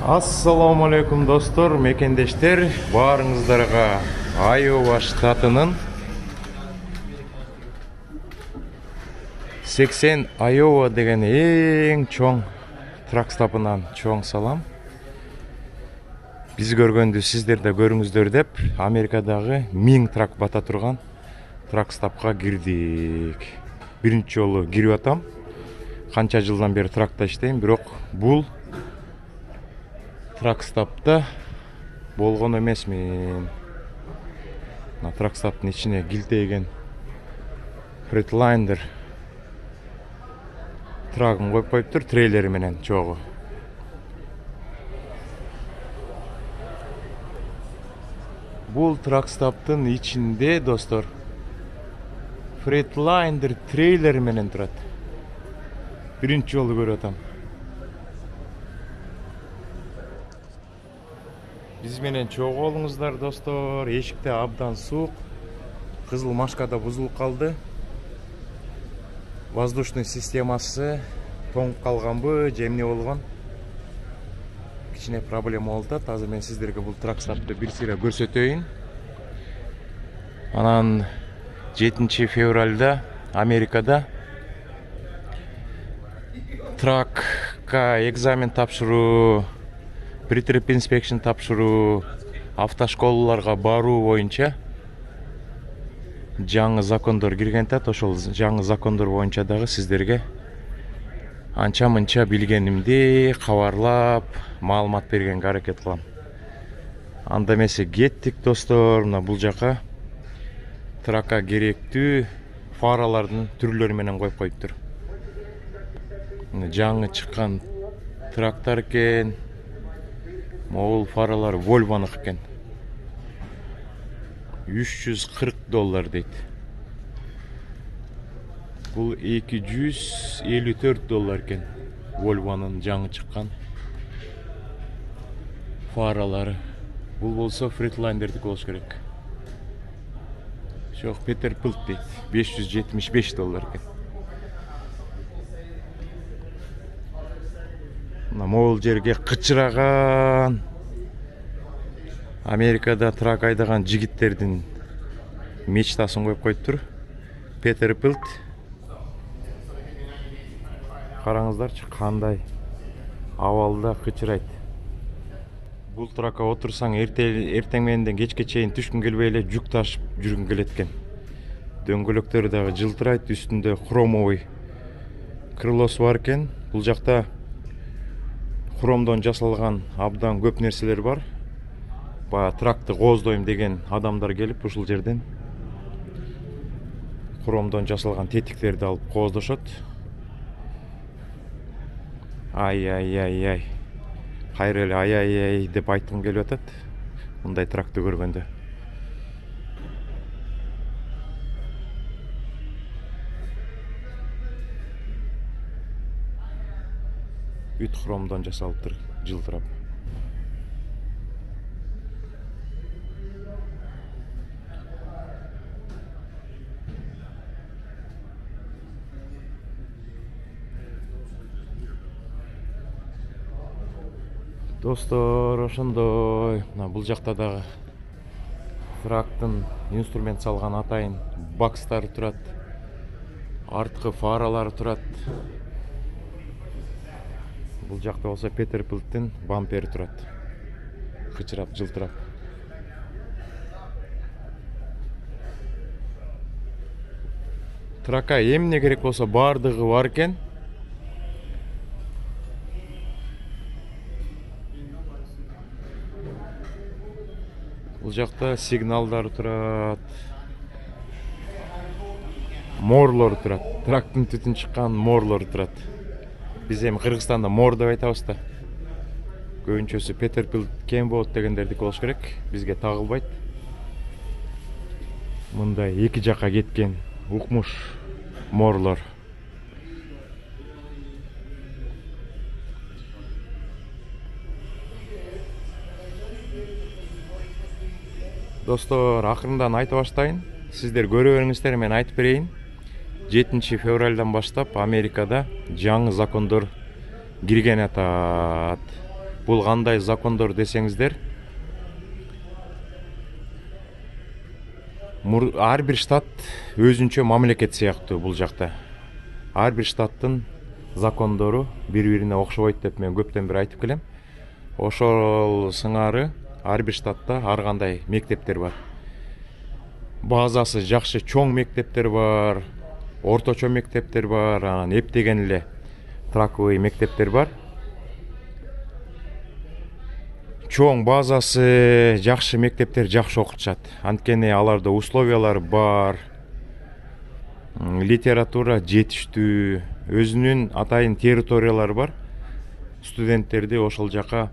Ассаламу алейкум достор, мекендештер, баарыңыздарға Айова штатынын 80 Айова деген эң чоң тракстапынан чоң салам. Биз көргөндү сиздер да көрүңүздөр деп, Америкадагы 1000 трак бата турган тракстапка кирдик. Биринчи жолу кирип атам. Канча жылдан бери тракта иштейм, бирок бул тракстапта болгон эмесмин. Тракстаптын ичине килтейген Freightliner трагын коюп коюптур, трейлери менен чогуу. Бул тракстаптын ичинде достор Freightliner трейлери менен турат. Биринчи жолу көрүп атам. Биз менен чогуу болуңуздар достор. Эшикте абдан суук. Кызыл машкада бузулуп калды. Воздушный системасы тоңуп калганбы, же эмне болгон? Кичине проблема болуп атат. Азыр мен сиздерге бул тракстапты бир сыйра көрсөтөйүн. Анан 7 февралда Америкада тракка экзамен тапшыруу, Pre-trip inspection тапшыруу, автошколаларга баруу боюнча жаңы закондор кирген тат. Ошол жаңы закондор боюнча дагы сиздерге анча-мынча билгенимди кабарлап, маалымат бергенге аракет кылам. Анда эмесе кеттик достор. Мына бул жака тракка керектүү фаралардын түрлөрү менен коюп коюптур. Жаңы чыккан трактар экен. Могул фаралар Volvo'нук экен. $340 дейт. Бул $254 экен. Volvo'нун жаңы чыккан фаралары. Бул болсо Freightliner болуш керек. Жок, Peterbilt дейт. $575 экен. Могул жерге кычыраган Америкада трак айдаган жигиттердин мечтасын коюп коюптур. Peterbilt. Караңыздарчы, кандай абалда кычырайт. Бул тракка отурсаң эртең мененден кечке чейин түшкүн келбей эле жүк ташып жүргүң келет экен. Дөңгөлөктөрү дагы жылтырайт, үстүндө хромовый крылосу бар экен. Бул жакта хромдон жасалган абдан көп нерселер бар. Тракты кооздойм деген адамдар келип ушул жерден хромдон жасалган тетиктерди алып кооздошот. Ай. Кайра эле ай деп айткым келип атат. Мындай тракты көргөндө. Үт хромдон жасалыптыр, жылтырап. Достор, ошондой. Бул жакта дагы трактын инструмент салган атайын бакстары турат. Арткы фаралары турат. Бул жакта болсо Peterbilt'тин бампери турат. Кычырап, жылтырап. Тракка эмне керек болсо бардыгы бар экен. Бул жакта сигналдар турат, морлор турат, трактын түтүн чыккан морлор турат. Биз эми Кыргызстанда мор деп айтабыз да. Көбүнчөсү Peterbilt Kenwood дегендердики болуш керек, бизге тагылбайт. Мындай эки жакка кеткен укмуш морлор. Достор, акырындан айтып баштайын. Сиздер көрө бериңиздер, мен айтып берейин. 7 февралдан баштап Америкада жаңы закондор кирген атат. Бул кандай закондор десеңиздер, ар бир штат өзүнчө мамлекет сыяктуу бул жакта. Ар бир штаттын закондору бири-бирине окшобойт деп мен көптөн бери айтып келем. Ошол сыңары ар бир штатта ар кандай мектептер бар. Базасы жакшы чоң мектептер бар, орточо мектептер бар, анан эптеген эле траковый мектептер бар. Чоң базасы жакшы мектептер жакшы окутушат. Анткени аларда условиялар бар, литература жетиштүү, өзүнүн атайын территориялары бар. Студенттерди ошол жака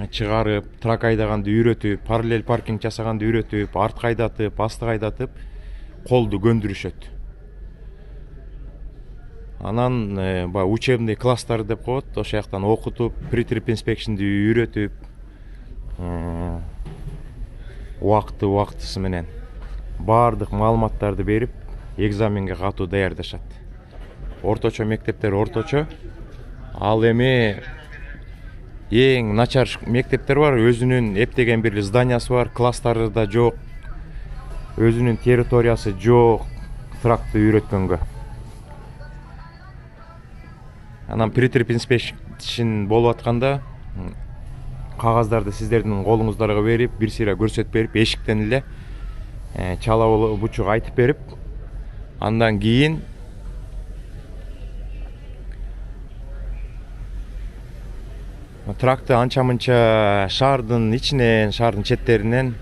чыгарып, трак айдаганды үйрөтүп, параллель паркинг жасаганды үйрөтүп, артка айдатып, астыга айдатып, колду көндүрүшөт. Анан учебный класстар деп коет, ошол жактан окутуп, pre-trip inspection'ди үйрөтүп, убактысы менен баардык маалыматтарды берип, экзаменге катуу даярдашат. Орточо мектептер орточо. Ал эми эң начар мектептер бар, өзүнүн эптеген бир зданиясы бар, класстары да жок, өзүнүн территориясы жок, тракты үйрөткөнгө. Анан pre-trip inspection болуп атканда кагаздарды сиздердин колуңуздарга берип, бир сыйра көрсөтүп берип, эшиктен эле чала бучук айтып берип, андан кийин тракты анча-мынча шаардын ичинен, шаардын четтеринен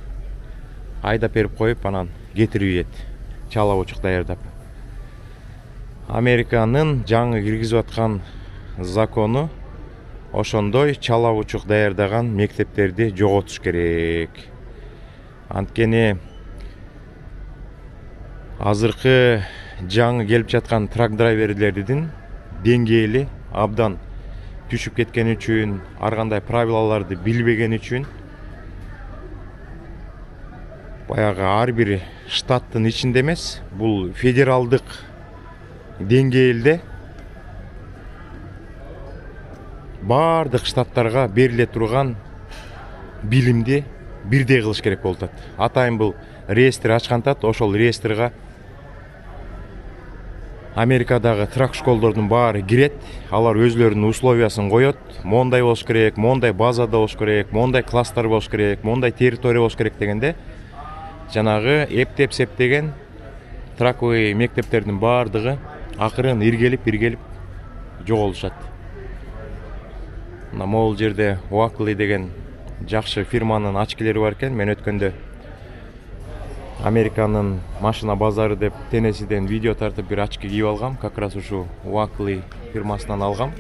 айдап берип коюп, анан кетирип ийет, чала бучук даярдап. Американын жаңы киргизип аткан закону ошондой чала бучук даярдаган мектептерди жоготуш керек. Анткени азыркы жаңы келип жаткан трак драйверлердин деңгээли абдан түшүп кеткен үчүн, ар кандай правилаларды билбеген үчүн, баягы ар бир штаттын ичинде эмес, бул федералдык деңгээлде баардык штаттарга бериле турган билимди бирдей кылыш керек болуп атат. Атайын бул реестр ачкантат, ошол реестрге Америкадагы трак школдордун баары кирет, алар өзлөрүнүн условиясын коет, мондай болуш керек, мондай базада болуш керек, мондай класстар болуш керек, мондай территория болуш керек дегенде, жанагы эптеп септеген траковый мектептердин баардыгы акырын иргелип жоголушат. Мына могул жерде Oakley деген жакшы фирманын очкилери бар экен. Мен өткөндө Американын машина базары деп Теннессиден видео тартып бир очки кийип алгам. Как раз ушу Oakley фирмасынан алгам.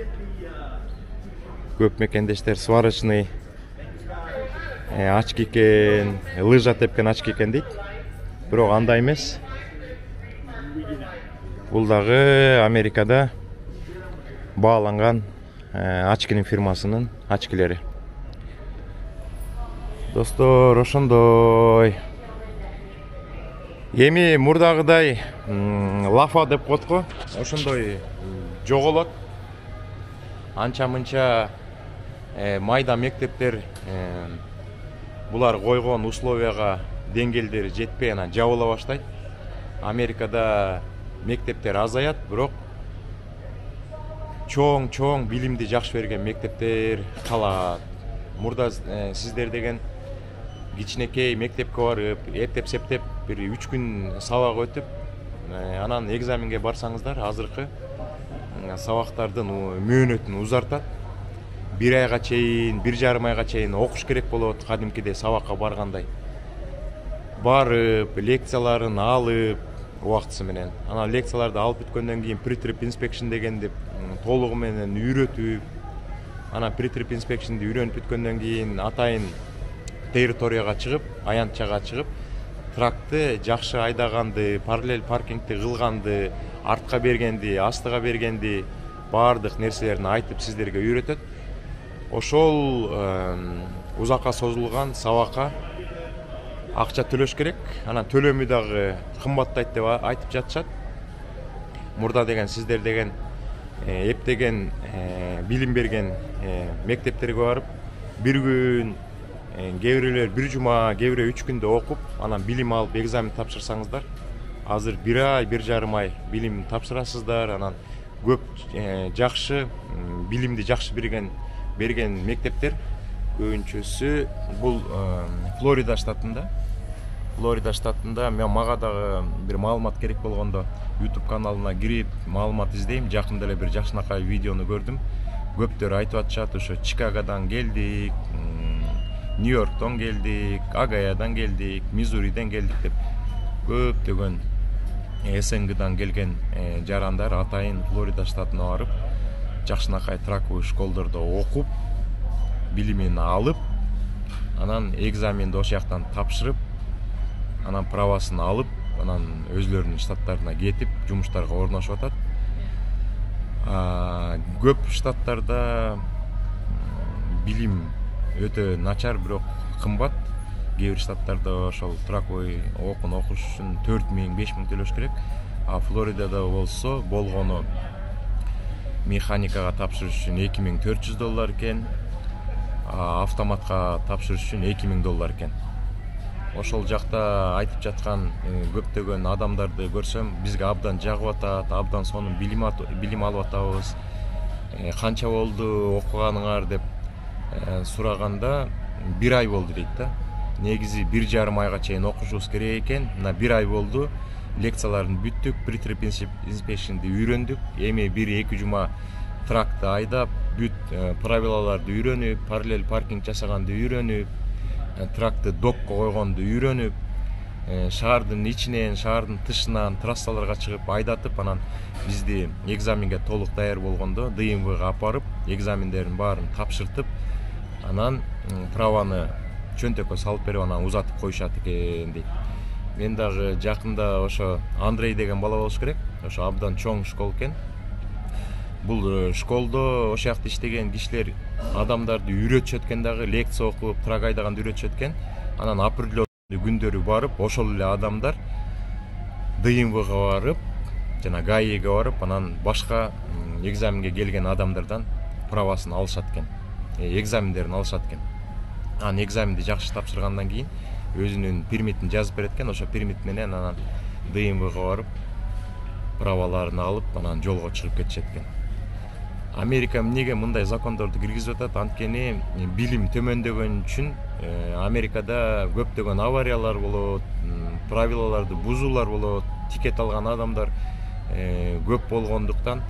Көп мекендештер сварочный очки экен, лыжа тепкен очки экен дейт. Бирок андай эмес. Бул дагы Америкада бааланган очкинин фирмасынын очкилери. Достор, ошондой. Эми мурдагыдай лафа деп коет го, ошондой жоголот. Анча-мынча майда мектептер булар койгон условияга деңгээлдери жетпей анан жабыла баштайт. Америкада мектептер азаят, бирок чоң билимди жакшы берген мектептер калат. Мурда сиздер деген кичинекей мектепке барып, эптеп-септеп бир 3 күн сабак өтүп, анан экзаменге барсаңыздар, азыркы сабактардын мөөнөтүн узартат. 1 айга чейин, 1,5 айга чейин окуш керек болот, кадимкидей сабакка баргандай. барып лекцияларын алып убактысы менен анан лекцияларды алып бүткөндөн кийин pre-trip inspection дегенди толугу менен үйрөтүп анан pre-trip inspectionди үйрөнүп бүткөндөн кийин атайын территорияга чыгып аянтчага чыгып тракты жакшы айдаганды параллель паркингди кылганды артка бергенди астыга бергенди баардык нерселерин айтып сиздерге үйрөтөт. Ошол узакка созулган сабакка акча төлөш керек. Анан төлөмү дагы кымбаттайт деп айтып жатышат. Мурда деген сиздер деген эптеген билим берген мектептерге барып бир күн кээ бирөөлөр бир жума кээ бирөө 3 күндө окуп анан билим алып экзамен тапшырсаңыздар азыр бир ай бир жарым ай билим тапшырасыздар. Анан көп жакшы билимди жакшы берген мектептер көбүнчөсү бул Флорида штатында мага дагы бир маалымат керек болгондо YouTube каналына кирип маалымат издейм. Жакында эле бир жакшынакай видеону көрдүм. Көптөр айтып атышат, ошо Чикагодан келдик, Нью-Йорктон келдик, Агаядан келдик, Миссуриден келдик деп көптөгөн СНГдан келген жарандар атайын Флорида штатына барып, жакшынакай траковый школдордо окуп, билимин алып, анан экзаменди ошол жактан тапшырып, анан правасын алып, анан өзлөрүнүн штаттарына кетип, жумуштарга орношуп атат. Көп штаттарда билим өтө начар, бирок кымбат. Кээ бир штаттарда ошол траковый окууну окуш үчүн 4000-5000 төлөш керек. Флоридада болсо болгону механикага тапшырыш үчүн $2400 экен, автоматка тапшырыш үчүн $2000 экен. Ошол жакта айтып жаткан көптөгөн адамдарды көрсөм, бизге абдан жагып атат, абдан сонун билим алып атабыз. Канча болду окуганыңар деп сураганда, 1 ай болду дейт да. Негизи 1 жарым айга чейин окушубуз керек экен. Мына 1 ай болду. Лекцияларын бүттүк, pre-trip inspection'ди үйрөндүк. Эми 1-2 жума тракты айдап, бүт правилаларды үйрөнүп, параллель паркинг жасаганды үйрөнүп, тракты докко койгонду үйрөнүп, шаардын ичинен, шаардын тышынан трассаларга чыгып айдатып, анан бизди экзаменге толук даяр болгондо ДМВга алып барып, экзамендердин баарын тапшыртып, анан праваны чөнтөккө салып берип, анан узатып коюшат экен дейт. Мен дагы жакында ошо Андрей деген бала болуш керек. Ошо абдан чоң школ экен. Бул школдо ошол жакта иштеген кишилер адамдарды үйрөтүшөт экен дагы, лекция окуп, трак айдаганды үйрөтүшөт экен. Анан определенный күндөрү барып, ошол эле адамдар ДМВга барып, жана ГАИге барып, анан башка экзаменге келген адамдардан правасын алышат экен. Экзамендерин алышат экен. Анан экзаменди жакшы тапшыргандан кийин өзүнүн пермитин жазып берет экен. Ошо пермит менен анан ДМВга барып, праваларын алып, анан жолго чыгып кетишет экен. Америка эмнеге мындай закондорду киргизип атат? Анткени билим төмөндөгөн үчүн Америкада көптөгөн авариялар болот, правилаларды бузуулар болот, тикет алган адамдар көп болгондуктан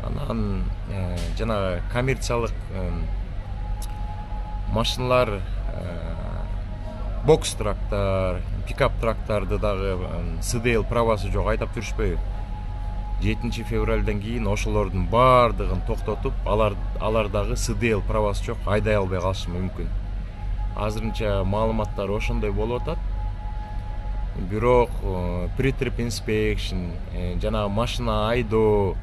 анан жана коммерциялык машиналар, бокс трактар, пикап трактарды дагы СДЛ правасы жок айдап жүрүшпөйбү. 7 февралдан кийин ошолордун баардыгын токтотуп, алар дагы СДЛ правасы жок айдай албай калышы мүмкүн. Азырынча маалыматтар ошондой болуп атат. Бирок pre-trip inspection жана машина айдоо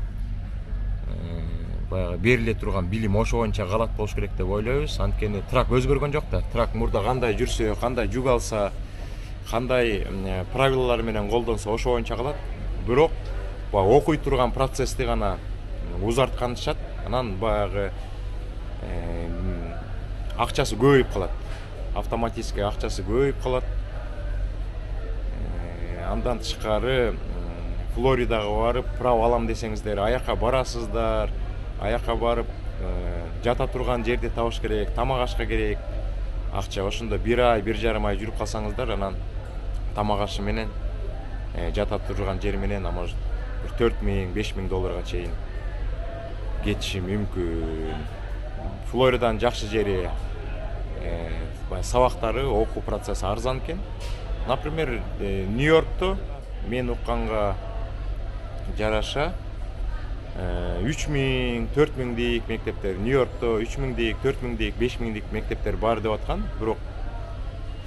баягы бериле турган билим ошо боюнча калат болуш керек деп ойлойбуз. Анткени трак өзгөргөн жок да. Трак мурда кандай жүрсө, кандай жүк алса, кандай правилалар менен колдонсо ошо боюнча калат. Бирок окуй турган процессти гана узартканышат. Анан баягы акчасы көбөйүп калат. Автоматически акчасы көбөйүп калат. Андан тышкары Флоридага барып права алам десеңиздер, аякка барасыздар. Аякка барып жата турган жерди табыш керек, тамак ашка керек. Акча ошондо 1 ай, 1 жарым ай жүрүп калсаңыздар, анан тамак ашы менен жата турган жер менен может $4000-5000 чейин кетиши мүмкүн. Флориданын жакшы жери сабактары, окуу процесси арзан экен. Например, Нью-Йоркто мен укканга жараша 3000, 4000дей мектептер, Нью-Йоркто 3000дей, 4000дей, 5000дей мектептер бар деп аткан. Бирок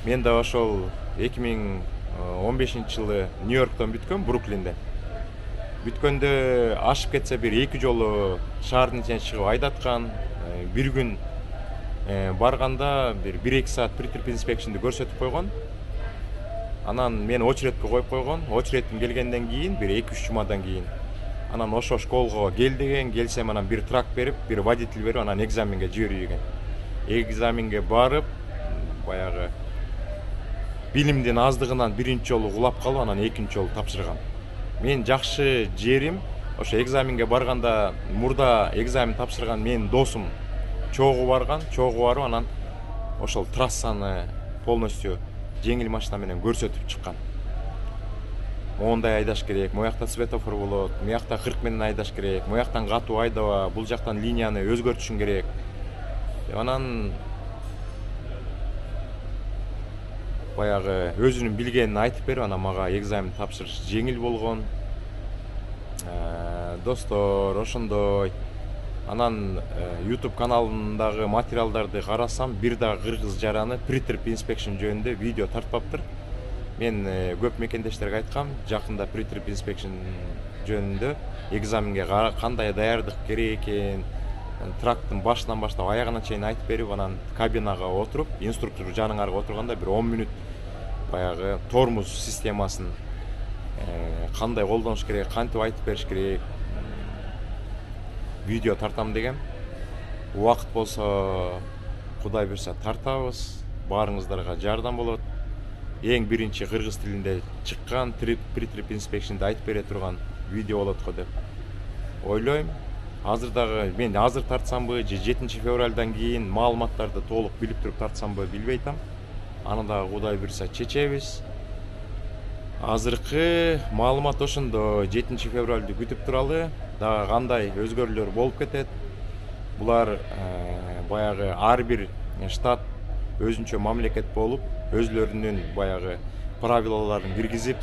мен да ошол 2015-жылы Нью-Йорктон бүткөм, Бруклинде. Бүткөндө ашып кетсе бир 2 жолу шаардын ичине чыгып айдаткан. Бир күн барганда бир 1-2 саат pre-trip inspection'ду көрсөтүп койгон. Анан мени очередке коюп койгон. Очередим келгенден кийин бир 2-3 жумадан кийин анан ошо школго кел деген, келсем анан бир трак берип, бир водитель берип, анан экзаменге жиберип ийген. Экзаменге барып, баягы билимдин аздыгынан биринчи жолу кулап калып, анан экинчи жолу тапшыргам. Мен жакшы жерим ошо экзаменге барганда, мурда экзамен тапшырган менин досум чогуу барып, анан ошол трассаны полностью жеңил машина менен көрсөтүп чыккан. Моундай айдаш керек, моякта светофор болот, муякта 40 менен айдаш керек, муяктан катуу айдаба, бул жактан линияны өзгөртүшүң керек. Анан баягы өзүнүн билгенин айтып берип, анан мага экзамен тапшырыш жеңил болгон. Достор, ошондой. Анан YouTube каналындагы материалдарды карасам, бир да кыргыз жараны pre-trip inspection жөнүндө видео тартпаптыр. Мен көп мекендештерге айткам, жакында pre-trip inspection жөнүндө экзаменге кандай даярдык керек экен, трактын башынан баштап аягына чейин айтып берип, анан кабинага отуруп, инструктор жаныңарга отурганда бир 10 мүнөт баягы тормоз системасын кандай колдонуш керек, кантип айтып бериш керек видео тартам деген. Убакыт болсо Кудай буйрса тартабыз, баарыңыздарга жардам болот. Эң биринчи кыргыз тилинде чыккан pre-trip inspection'ды айтып бере турган видео болот го деп ойлойм. Азыр дагы мен азыр тартсамбы же 7 февралдан кийин маалыматтарды толук билип туруп тартсамбы билбей атам. Аны дагы Кудай буйрса чечебиз. Азыркы маалымат ошондо 7 февралды күтүп туралы. Дагы кандай өзгөрүүлөр болуп кетет. Булар баягы ар бир штат өзүнчө мамлекет болуп, өзлөрүнүн баягы правилаларын киргизип,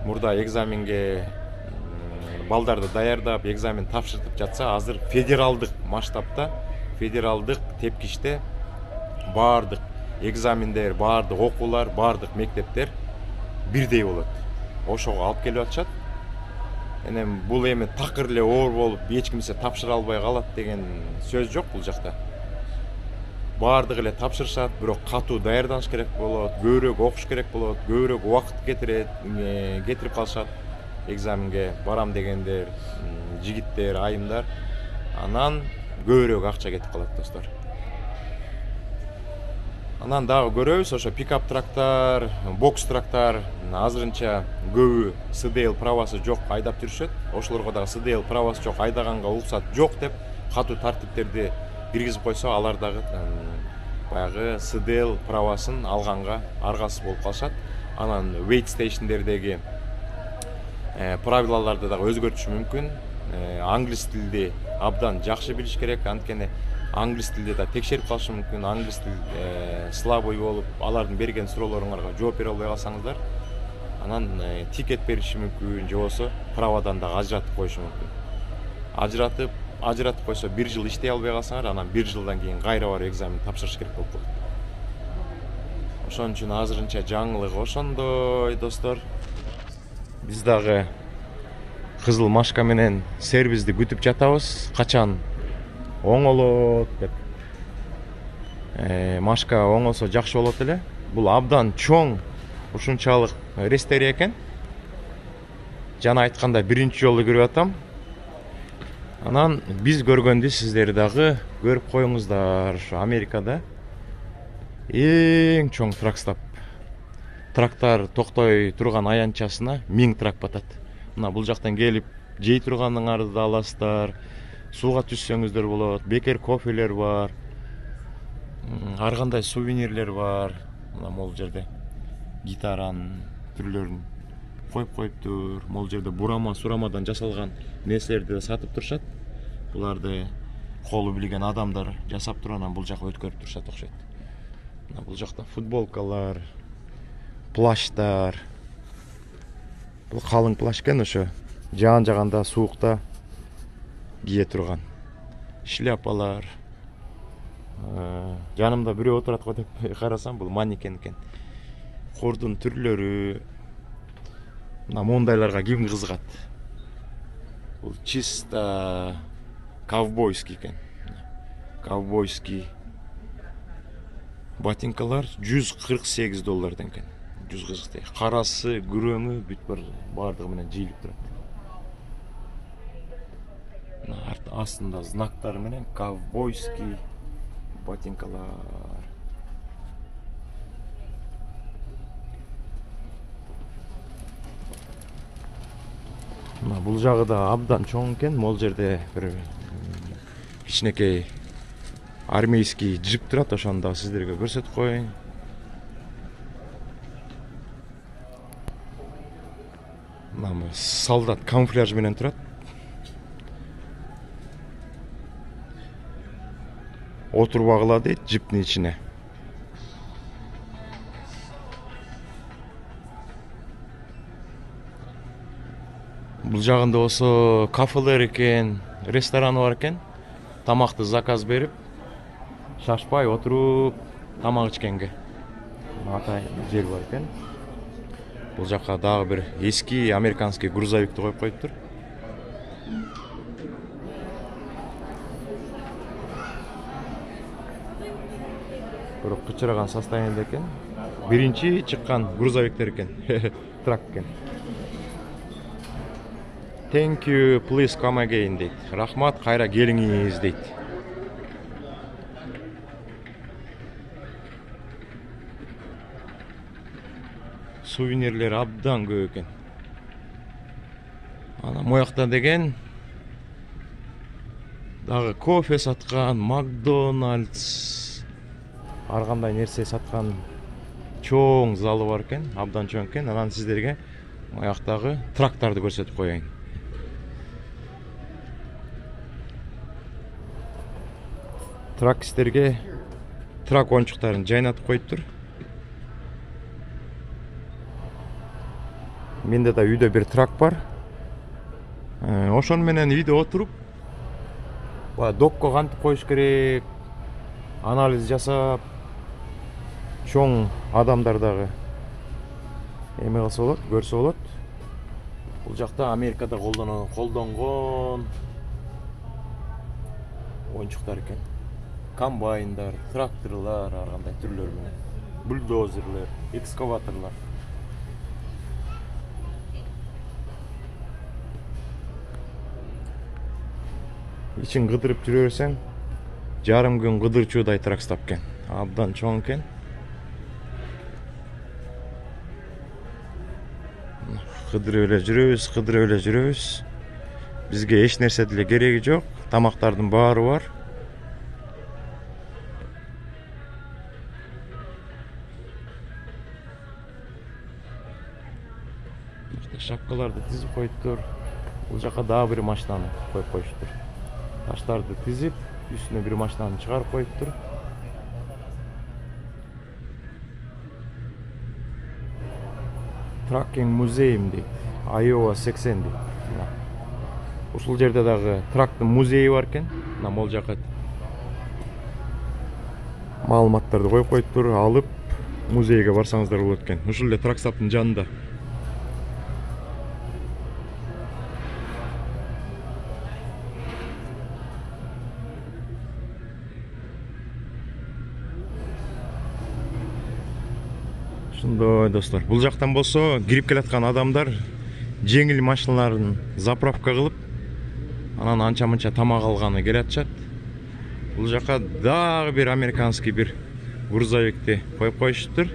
мурда экзаменге балдарды даярдап, экзамен тапшыртып жатса, азыр федералдык масштабта, федералдык тепкичте баардык экзамендер, баардык окуулар, баардык мектептер бирдей болот. Ошого алып келип атышат. Энем бул эми такыр эле оор болуп, эч кимсе тапшыра албай калат деген сөз жок бул жакта. Баардыгы эле тапшырышат, бирок катуу даярданыш керек болот, көбүрөөк окуш керек болот, көбүрөөк убакыт кетирип калышат. Экзаменге барам дегендер, жигиттер, айымдар, анан көбүрөөк акча кетип калат, достор. Анан дагы көрөбүз, ошо пикап трактар, бокс трактар азырынча көбү СДЛ правасы жок айдап жүрүшөт. Ошолорго дагы СДЛ правасы жок, айдаганга уруксат жок деп катуу тартиптерди киргизип койсо, алар дагы баягы СДЛ правасын алганга аргасыз болуп калышат. Анан weight stationдердеги правилаларды дагы өзгөртүш мүмкүн. Англис тилди абдан жакшы билиш керек, анткени англис тилде да текшерип калышы мүмкүн. Англис тил слабый болуп, алардын берген суроолоруңарга жооп бере албай калсаңыздар, анан тикет бериши мүмкүн, же болбосо правадан дагы ажыратып коюшу мүмкүн. Ажыратып койсо 1 жыл иштей албай калсаңар, анан 1 жылдан кийин кайра барып экзамен тапшырыш керек болуп калат. Ошон үчүн азырынча жаңылык ошондой, достор. Биз дагы кызыл машка менен сервисти күтүп жатабыз. Качан оңолот деп. Машка оңолсо жакшы болот эле. Бул абдан чоң, ушунчалык рестерия экен. Жана айтканда биринчи жолу көрүп атам. Анан биз көргөндү сиздер дагы көрүп коюңуздар. Ошо Америкада эң чоң тракстап. Трактар токтой турган аянтчасына 1000 трак батат. Мына бул жактан келип жей турганыңарды да аласыздар. Сууга түссөңүздөр болот. Бекер кофелер бар. Ар кандай сувенирлер бар. Мына могул жерде гитаранын түрлөрүн коюп коюптур. Могул жерде сурамадан жасалган нерселерди да сатып турушат. Буларды колу билген адамдар жасап туруп, анан бул жака өткөрүп турушат окшойт. Мына бул жакта футболкалар, плащтар. Бұл қалың плащ екен, ошо жаан жаганда суукта кие турган. Шляпалар. Жанымда бирөө отурат го деп карасам, бул манекен экен. Кордун түрлөрү. Мына мондайларга ким кызыгат? Бул чисто ковбойский екен. Ковбойский ботинкалар $148 екен. 140. Карасы, күрөңү бүт бір бардыгы менен жыйылып турат. Астында знактары менен ковбойский ботинкалар. Бул жагы да абдан чоң экен. Могул жерде бир кичинекей армейский джип турат, ошону да сиздерге көрсөтүп коеюн. Солдат камуфляж менен турат. Отурбагыла дейт джиптин ичине. Бул жагында болсо кафелер экен, рестораны бар экен. Тамакты заказ берип, шашпай отуруп тамак ичкенге. Атай жер бар экен. Бул жакка дагы бир эски американский грузовикти коюп коюптур. Бирок кычыраган состояниеде экен. Биринчи чыккан грузовиктер экен. Трак экен. Thank you, please come again дейт. Рахмат, кайра келиңиз дейт. Сувенирлер абдан көп экен. Ана моякта деген дагы кофе саткан, Макдональдс, ар кандай нерсе саткан чоң залы бар экен, абдан чоң экен. Анан сиздерге мояктагы трактарды көрсөтүп коеюн. Тракистерге трак оюнчуктарын жайнатып коюптур. Менде да үйдө бир трак бар. Ошон менен үйдө отуруп, докко кантип коюш керек, анализ жасап, чоң адамдар дагы эме кылса болот, көрсө болот. Бул жакта Америкада колдонгон оюнчуктар экен. Комбайндар, тракторлар, ар кандай түрлөр менен, бульдозерлер, экскаваторлар. Ичин кыдырып жүрө берсең, жарым күн кыдырчуудай трак тапкен. Абдан чоң экен. Кыдырып эле жүрөбүз, Бизге эч нерсе деле кереги жок. Тамактардын баары бар. Шапкаларды тизип коюптур. Бул жака дагы бир машинаны коюп коюштур. Таштарды тизип, үстүнө бир машинаны чыгарып коюптур. Тракинг музейм дейт. Айова 80 дейт. Ушул жерде дагы трактын музейи бар экен. Могул жака маалыматтарды коюп коюптур, алып музейге барсаңыздар болот экен. Ушул эле траксаптын жанында. Ошондой достор, бул жактан болсо кирип келаткан адамдар жеңил машиналарын заправка кылып, анан анча-мынча тамак алганы келатышат. Бул жака дагы бир американский бир грузовикти коюп коюштур.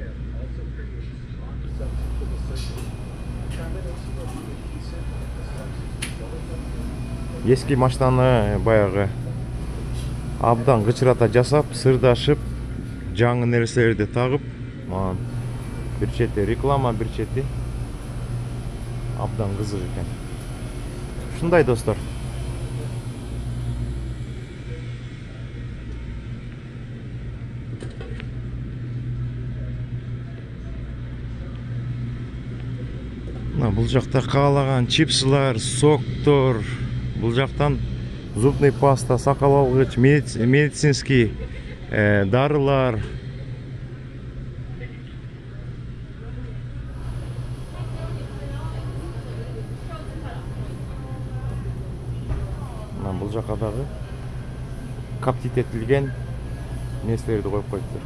Эски машинаны баягы абдан кычырата жасап, сырдашып, жаңы нерселерди тагып, бир чети реклама, бир чети абдан кызык экен. Ушундай достор. Мына бул жакта каалаган чипсылар, соктор, бул жактан зубный паста, сакал алгыч, медицинский дарылар. Мына бул жака дагы коптить этилген нерселерди коюп коюптур.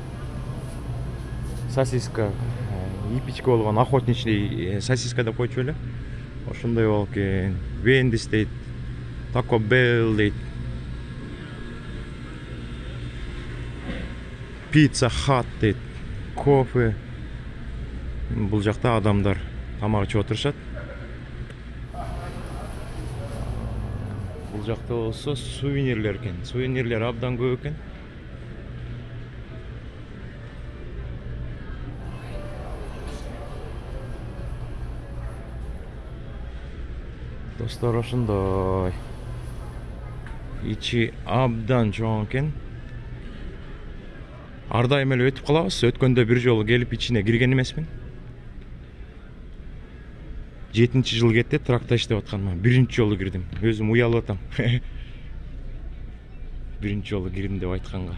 Сосиска, ипичке болгон охотничий сосиска деп койчу эле. Ошондой болуп экен. Вендис дейт, Taco Bell дейт. Pizza Hut дейт. Кофе. Бул жакта адамдар тамак ичип отурушат. Бул жакта болсо сувенирлер экен. Сувенирлер абдан көп экен. Достор, ошондой. Ичи абдан чоң экен. Ар дайым эле өтүп калабыз. Өткөндө бир жолу келип ичине кирген эмесмин. 7-жыл кетти, тракта иштеп атканмын. 1-жолу кирдим. Өзүм уялып атам. 1-жолу кирдим деп айтканга.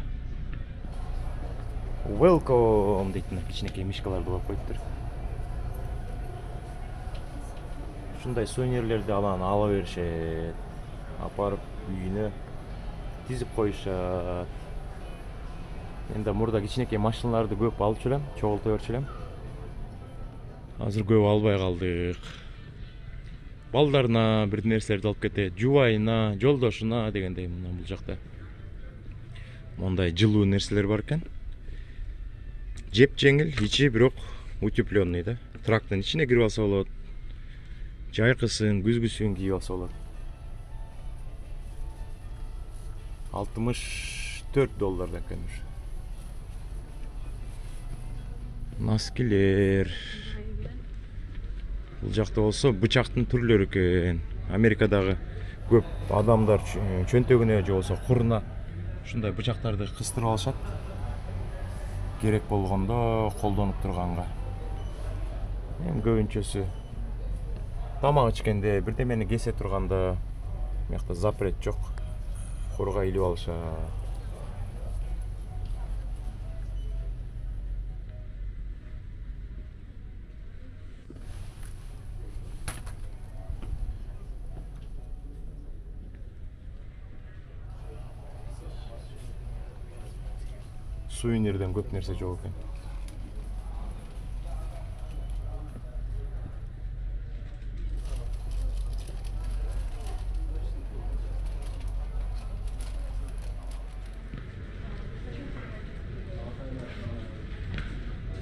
Welcome дейт мына кичинекей мишкаларды коюп коюптур. Ушундай сувенирлерди ала беришет. Апарып үйүнө тизип коюшат. Енді мурда кичинекей машиналарды көп алып жүрөм, чогулта берчү элем. Азыр көп албай калдык. Балдарына бир нерселерди алып кетет, жубайына, жолдошуна дегендей. Мына бул жакта мондай жылуу нерселер бар экен. Жеп жеңил, ичи бирок утепленный да. Трактын ичине кирип алса болот. Жайкысын, күзгүсүн кийип алса болот. $64 экен. Носкилер. Бул жакта болсо бычактын түрлөрү экен. Америкадагы көп адамдар чөнтөгүнө же болсо куруна ушундай бычактарды кыстырып алышат. Керек болгондо колдонуп турганга. Эми көбүнчөсү тамак ичкенде, бирдемени кесе турганда, мыякта запрет жок. Курга илип алышат. Сувенирден көп нерсе жок экен.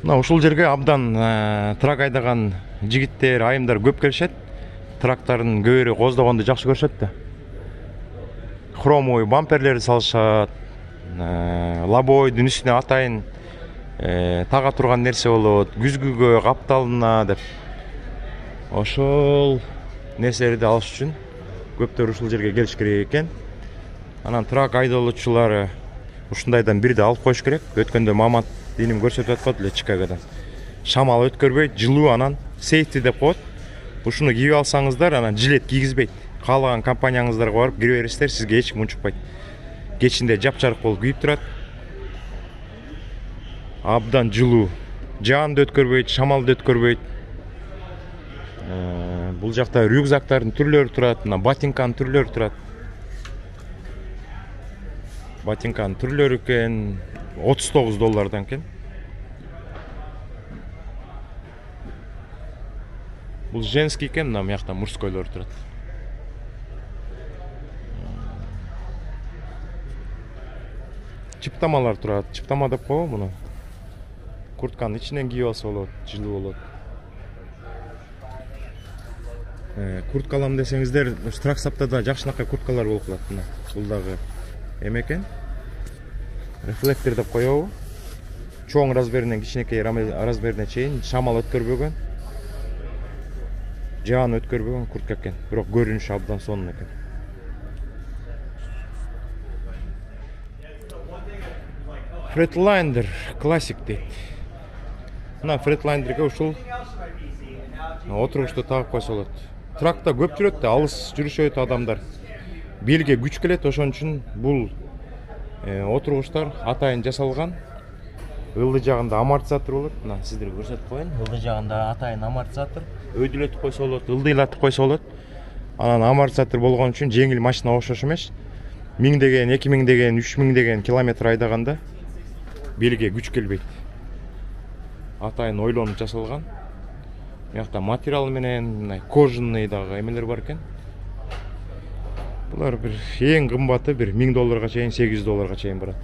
Мына ушул жерге абдан трак айдаган жигиттер, айымдар көп келишет. Трактардын көбүрө коздогонду жакшы көрүшөт да. Хромовый бамперлерди салышат. Лобойдун үстүнө атайын тага турган нерсе болот, күзгүгө, капталына деп. Ошол нерселерди алыш үчүн көптөр ушул жерге келиш керек экен. Анан трак айдоочулары ушундайдан бирди алып коюш керек. Өткөндө Мамат деним көрсөтүп аткан эле Чикагодан. Шамал өткөрбөйт, жылуу, анан сейфти деп коет. Ушуну кийип алсаңыздар, анан жилет кийгизбейт. Каалаган компанияңыздарга барып кире бересиздер, сизге эч ким унчукпайт. Кечинде жапчарык болуп күйүп турат. Абдан жылуу. Жаанды өткөрбөйт, шамалды өткөрбөйт. Бул жакта рюкзактардын түрлөрү турат, мына ботинканын түрлөрү турат. Ботинканын түрлөрү экен $39 экен. Бул женский экен, мына мыякта мужскойлор турат. Чыптамалар турат. Чыптама деп коебу муну. Куртканын ичинен кийип алса болот, жылуу болот. Куртка алам десеңиздер, Траксаптада жакшынакай курткалар болуп калат мына. Бул дагы эме экен. Рефлектор деп коебу. Чоң размеринен кичинекей размерине чейин шамал өткөрбөгөн. Жаан өткөрбөгөн куртка экен. Бирок көрүнүшү абдан сонун экен. Freightliner классик дейт. Мына Freightliner ушул Отургучту тагып койсо болот. Тракта көп жүрөт да, алыс жүрүшөт адамдар. Белге күч келет, ошон үчүн бул отургучтар атайын жасалган. Ылдый жагында амортизатор болот. Мына сиздерге көрсөтүп коеюн. Ылдый жагында атайын амортизатор, өйдүлөтүп койсо болот, ылдыйлатып койсо болот. Анан амортизатор болгон үчүн жеңил машина окшош эмес. 1000 деген, 2000 деген, 3000 деген километр айдаганда белге күч келбейт. Атайын ойлонуп жасалган. Мыякта материал менен кожаный дагы эмелер бар экен. Булар бир эң кымбаты бир $1000 чейин, $800 чейин барат.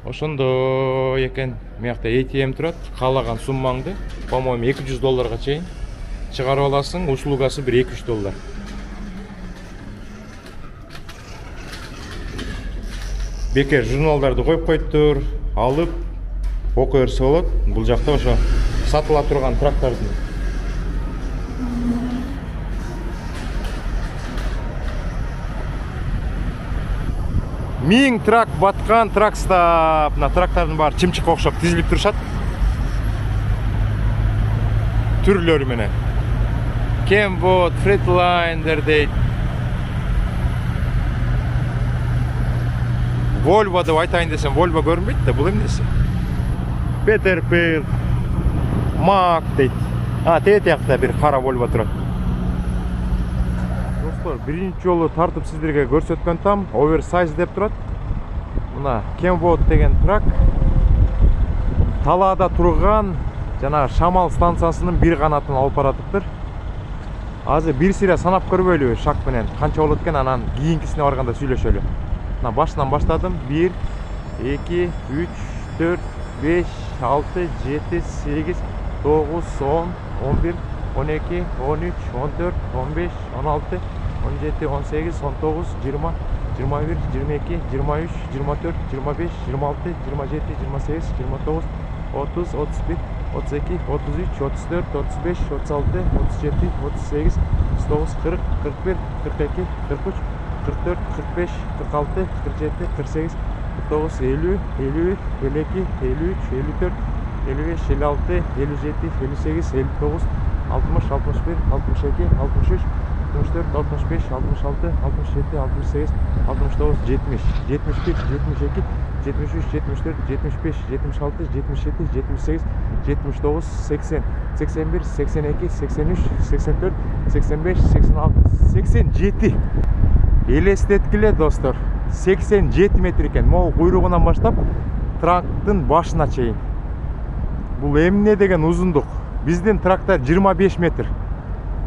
Ошондо экен. Мыякта ATM турат. Каалаган суммаңды, по-моему, $200 чейин чыгарып аласың. Услугасы бир $2-3. Бекер журналдарды коюп коюптур, алып окуй берсе болот. Бул жакта ошо сатыла турган трактардын Миң трак баткан, тракста мына трактардын баары чымчыкка окшоп тизилип турушат. Түрлөрү менен. Kenwood, Freightliner дейт. Volvo деп айтайын десем, Volvo көрүнбөйт да, бул эмнеси? Peterbilt, Mack дейт. Тээ тиякта бир кара Volvo турат. Достор, биринчи жолу тартып сиздерге көрсөткөн там оверсайз деп турат. Мына Kenwood деген трак талаада турган жана шамал станциясынын бир канатын алып баратыптыр. Азыр бир сире санап көрбөйлү шак менен канча болот экен, анан кийинкисине барганда сүйлөшөлү. Мына башынан баштадым. 1 2 3 4 5 6 7 8 9 10 11 12 13 14 15 16 17 18 19 20 21 22 23 24 25 26 27 28 29 30 31 32 33 34 35 36 37 38 39 40 41 42 43 44 45 46 47 48 49 50 51 52 53 54 55 56 57 58 59 60 61 62 63 64 65 66 67 68 69 70 71 72 73 74 75 76 77 78 79 80 81 82 83 84 85 86 87 элестеткиле достор, 87 метр экен. Могу куйругунан баштап трактын башына чейин. Бул эмне деген узундук. Биздин трактар 25 метр.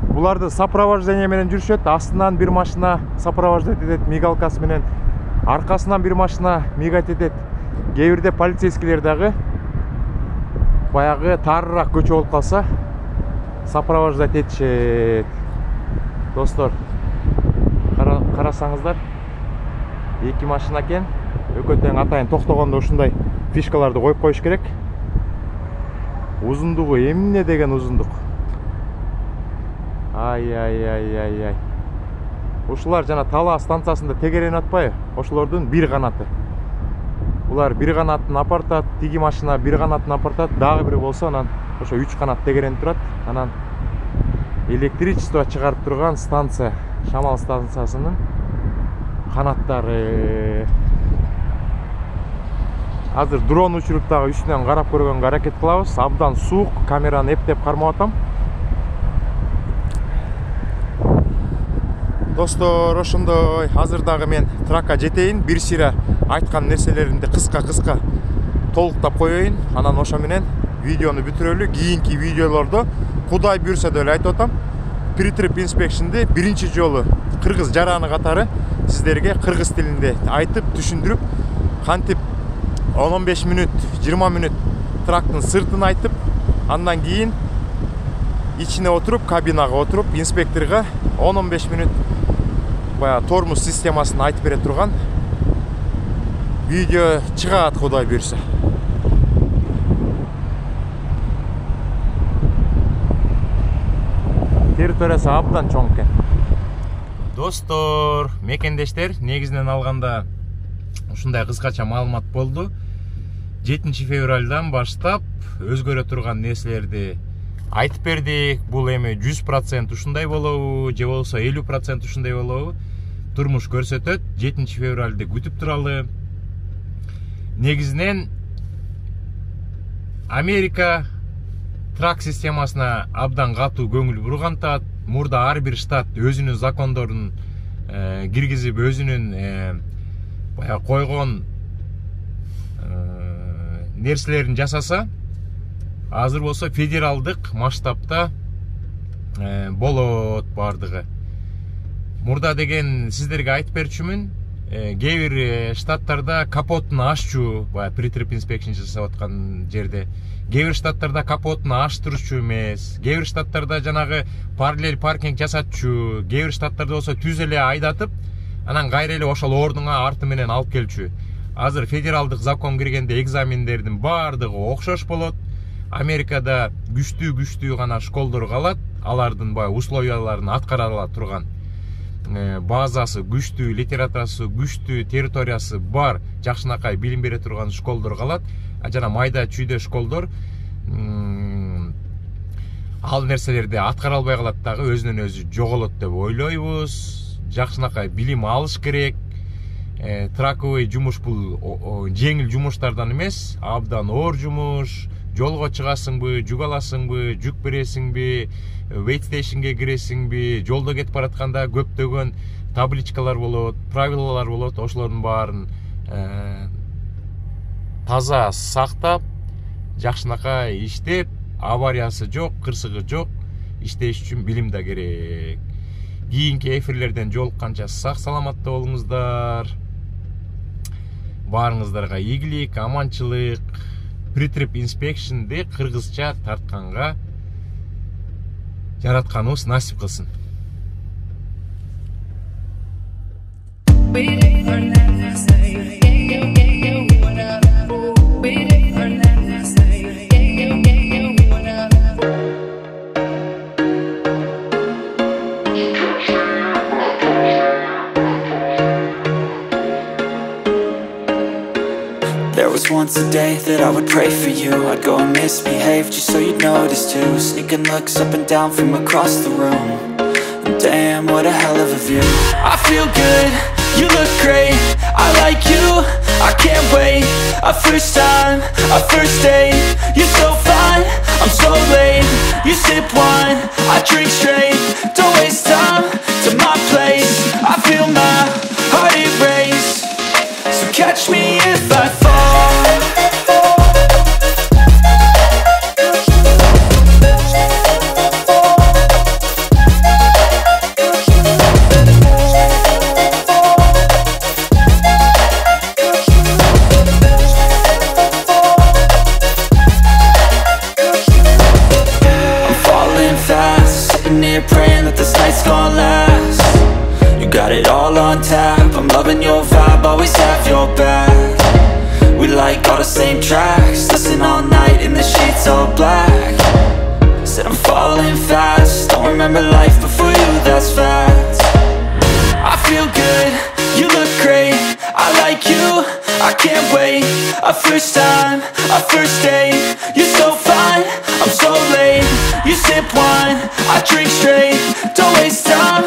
Буларды сопровождение менен жүрүшөт. Астынан бир машина сопровождать этет мигалкасы менен, аркасынан бир машина мигать этет. Кээ бирде полицейскийлер дагы баягы тарыраак көчө болуп калса сопровождать этишет. Достор, карасаңыздар, эки машина экен. Экөө тең атайын токтогондо ушундай фишкаларды коюп коюш керек. Узундугу эмне деген узундук. Ай. Ушулар жана Тала станциясында тегеренип атпайбы? Ошолордун бир канаты. Булар бир канатын апартат, тиги машина бир канатын апартат, дагы бири болсо анан ошо 3 канат тегеренип турат. Анан электричество чыгарып турган станция, шамал станциясынын канаттары. Азыр дрон учуруп дагы үстүнөн карап көргөнгө аракет кылабыз. Абдан суук, камераны эптеп кармап атам. Достор, ошондой азыр дагы мен тракка жетейин, бир сире айткан нерселеримди кыска толуктап коеюн. Анан ошо менен видеону бүтүрөлү. Кийинки видеолордо Кудай буйрса деп айтып атам. Pre-trip inspection'ди биринчи жолу кыргыз жараны катары сиздерге кыргыз тилинде айтып түшүндүрүп, кантип 15 мүнөт, 20 мүнөт трактын сыртын айтып, андан кийин ичине отуруп, кабинага отуруп, инспекторго 10-15 мүнөт бая тормоз системасын айтып бере турган видео чыгат, Кудай буйрса. Территориясы абдан чоң экен. Достор, мекендештер, негизинен алганда ушундай кыскача маалымат болду. 7 февралдан баштап өзгөрө турган нерселерди айтып бердик. Бул эми 100% ушундай болобу же болбосо 50% ушундай болобу турмуш көрсөтөт. 7 февралды күтүп туралы. Негизинен Америка трак системасына абдан катуу көңүл бургантат. Мурда ар бир штат өзүнүн закондорун киргизип, өзүнүн баягы койгон нерселерин жасаса, азыр болсо федералдык масштабта болот бардыгы. Мурда деген сиздерге айтып берчүмүн, кээ бир штаттарда капотун аччу, баягы pre-trip inspection жасап аткан жерде, кээ бир штаттарда капотун ачтырчу эмес, кээ бир штаттарда жанагы параллель паркинг жасатчу, кээ бир штаттарда болсо түз эле айдатып, анан кайра эле ошол ордуңа арты менен алып келчү. Азыр федералдык закон киргенде экзамендердин бардыгы окшош болот. Америкада күчтүү гана школдор калат, алардын баягы условияларын аткара ала турган, базасы күчтүү, литературасы күчтүү, территориясы бар, жакшынакай билим бере турган школдор калат. Жана майда чүйдө школдор ал нерселерди аткара албай калат дагы, өзүнөн өзү жоголот деп ойлойбуз. Жакшынакай билим алыш керек. Траковый жумуш бул жеңил жумуштардан эмес, абдан оор жумуш. Жолго чыгасыңбы, жүк аласыңбы, жүк бересиңби, wait stationге киресиңби, жолдо кетип баратканда көптөгөн табличкалар болот, правилалар болот, ошолордун баарын таза сактап, жакшынакай иштеп, авариясы жок, кырсыгы жок иштеш үчүн билим да керек. Кийинки эфирлерден жолукканча сак саламатта болуңуздар. Баарыңыздарга ийгилик, аманчылык. Pre-trip inspection'ди кыргызча тартканга жаратканыбыз насип кылсын. There was once a day that I would pray for you. I'd go and misbehave just so you'd notice too. Sneaking looks up and down from across the room. And damn, what a hell of a view. I feel good, you look great, I like you, I can't wait. A first time, a first date. You're so fine, I'm so late. You sip wine, I drink straight. Don't waste time to my place. I feel my heart erase. So catch me if I fall. I'm falling fast, sitting here praying that this night's gonna last. You got it all on tap, I'm loving your vibe, always have your back. We like all the same tracks, listen all night in the sheets all black. Said I'm falling fast, don't remember life before you, that's fact. I feel good, you look great, I like you, I can't wait. A first time, a first date. You're so fine, I'm so late. You sip wine, I drink straight. Don't waste time